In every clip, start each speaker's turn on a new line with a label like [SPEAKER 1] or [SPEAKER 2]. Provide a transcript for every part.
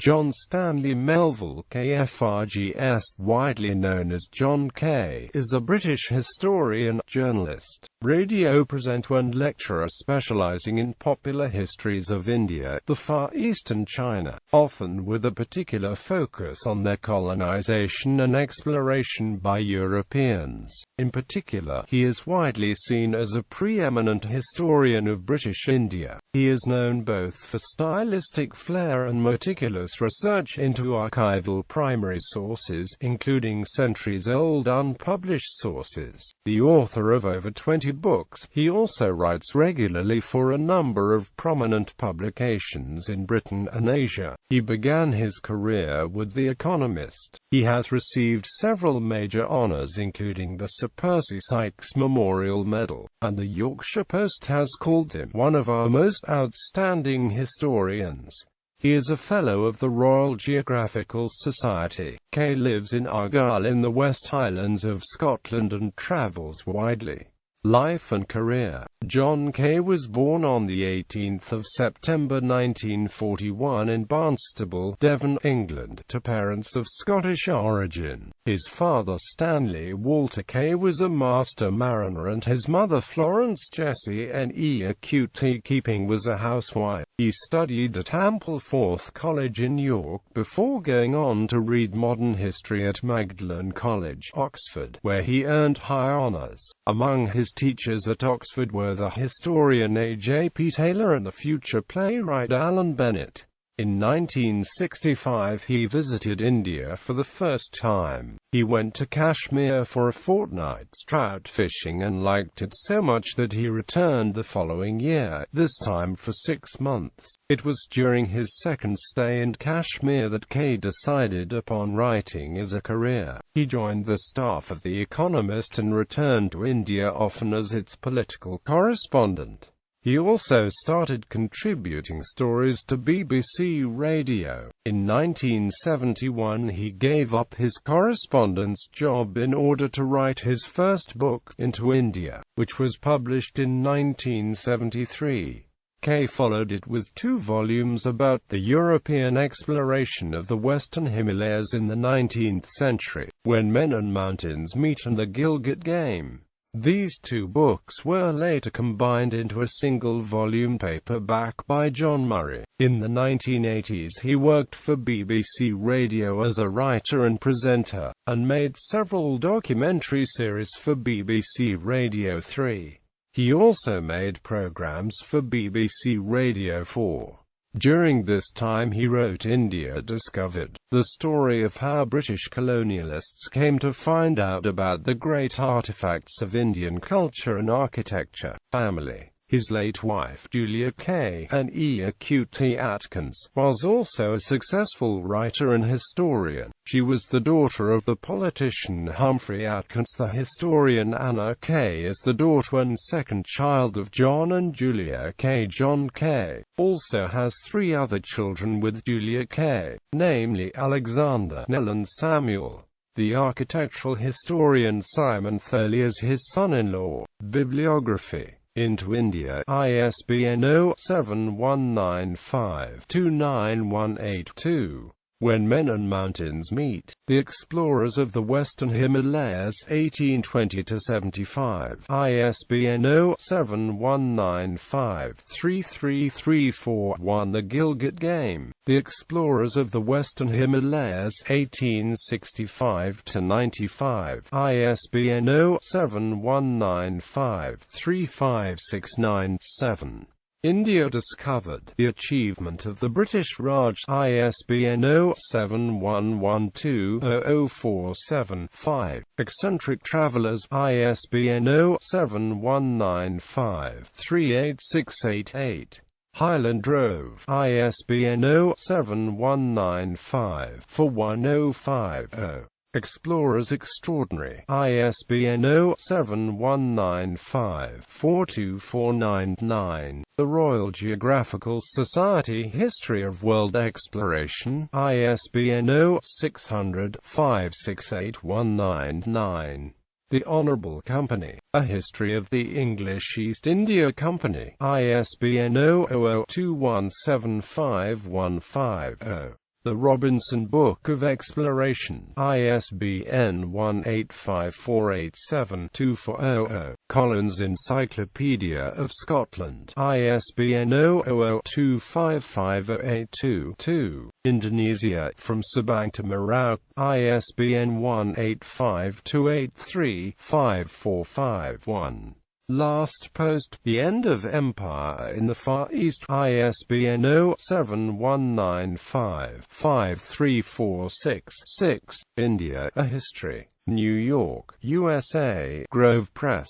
[SPEAKER 1] John Stanley Melville Keay FRGS, widely known as John Keay, is a British historian, journalist, radio presenter and lecturer specialising in popular histories of India, the Far East and China, often with a particular focus on their colonisation and exploration by Europeans. In particular, he is widely seen as a pre-eminent historian of British India. He is known both for stylistic flair and meticulous research into archival primary sources, including centuries-old unpublished sources. The author of over 20 books, he also writes regularly for a number of prominent publications in Britain and Asia. He began his career with The Economist. He has received several major honours including the Sir Percy Sykes Memorial Medal, and the Yorkshire Post has called him one of our most outstanding historians. He is a Fellow of the Royal Geographical Society. Keay lives in Argyll in the West Highlands of Scotland and travels widely. Life and career. John Keay was born on the 18th of September 1941 in Barnstable, Devon, England, to parents of Scottish origin. His father Stanley Walter Keay was a master mariner and his mother Florence Jessie Nequty Keeping was a housewife. He studied at Ampleforth College in York before going on to read modern history at Magdalen College, Oxford, where he earned high honours. Among his teachers at Oxford were the historian A.J.P. Taylor and the future playwright Alan Bennett. In 1965 he visited India for the first time. He went to Kashmir for a fortnight's trout fishing and liked it so much that he returned the following year, this time for 6 months. It was during his second stay in Kashmir that Keay decided upon writing as a career. He joined the staff of The Economist and returned to India often as its political correspondent. He also started contributing stories to BBC Radio. In 1971 he gave up his correspondence job in order to write his first book, Into India, which was published in 1973. Keay followed it with 2 volumes about the European exploration of the Western Himalayas in the 19th century, When Men and Mountains Meet and The Gilgit Game. These 2 books were later combined into a single-volume paperback by John Murray. In the 1980s he worked for BBC Radio as a writer and presenter, and made several documentary series for BBC Radio 3. He also made programs for BBC Radio 4. During this time he wrote India Discovered, the story of how British colonialists came to find out about the great artifacts of Indian culture and architecture. Family. His late wife Julia Keay, Nequty Atkins, was also a successful writer and historian. She was the daughter of the politician Humphrey Atkins. The historian Anna Keay is the daughter and second child of John and Julia Keay. John Keay also has 3 other children with Julia Keay, namely Alexander, Nell and Samuel. The architectural historian Simon Thurley is his son-in-law. Bibliography. Into India, ISBN 0-7195-29182. When Men and Mountains Meet. The Explorers of the Western Himalayas, 1820-75. ISBN 0-7195-33341. The Gilgit Game. The Explorers of the Western Himalayas, 1865-95. ISBN 0-7195-35697. India Discovered. The Achievement of the British Raj. ISBN 0-7112-0047-5. Eccentric Travellers. ISBN 0-7195-38688. Highland Drove. ISBN 0-7195-41050. Explorers Extraordinary. ISBN 0-7195-42499. The Royal Geographical Society History of World Exploration. ISBN 0-600-568-199. The Honourable Company. A History of the English East India Company. ISBN 0-0021751550. The Robinson Book of Exploration, ISBN 1854872400. Collins Encyclopedia of Scotland, ISBN 0002550822. Indonesia, from Sabang to Merauke, ISBN 1852835451. Last Post, The End of Empire in the Far East, ISBN 0-7195-53466. India, A History. New York, USA, Grove Press.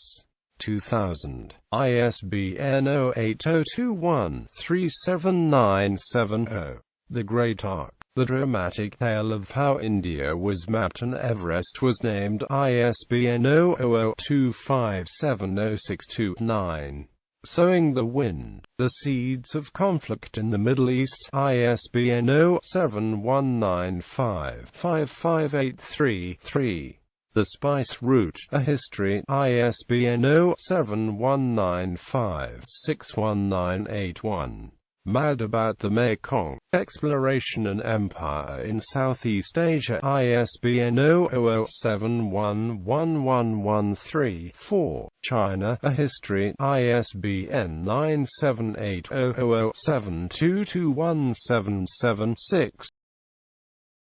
[SPEAKER 1] 2000. ISBN 08021-37970. The Great Arc. The dramatic tale of how India was mapped and Everest was named, ISBN 0002570629. Sowing the Wind. The Seeds of Conflict in the Middle East, ISBN 0-7195-55833-3. The Spice Route, A History, ISBN 0-7195-61981. Mad About the Mekong. Exploration and Empire in Southeast Asia, ISBN 00711113-4. China, A History, ISBN 97800722177-6.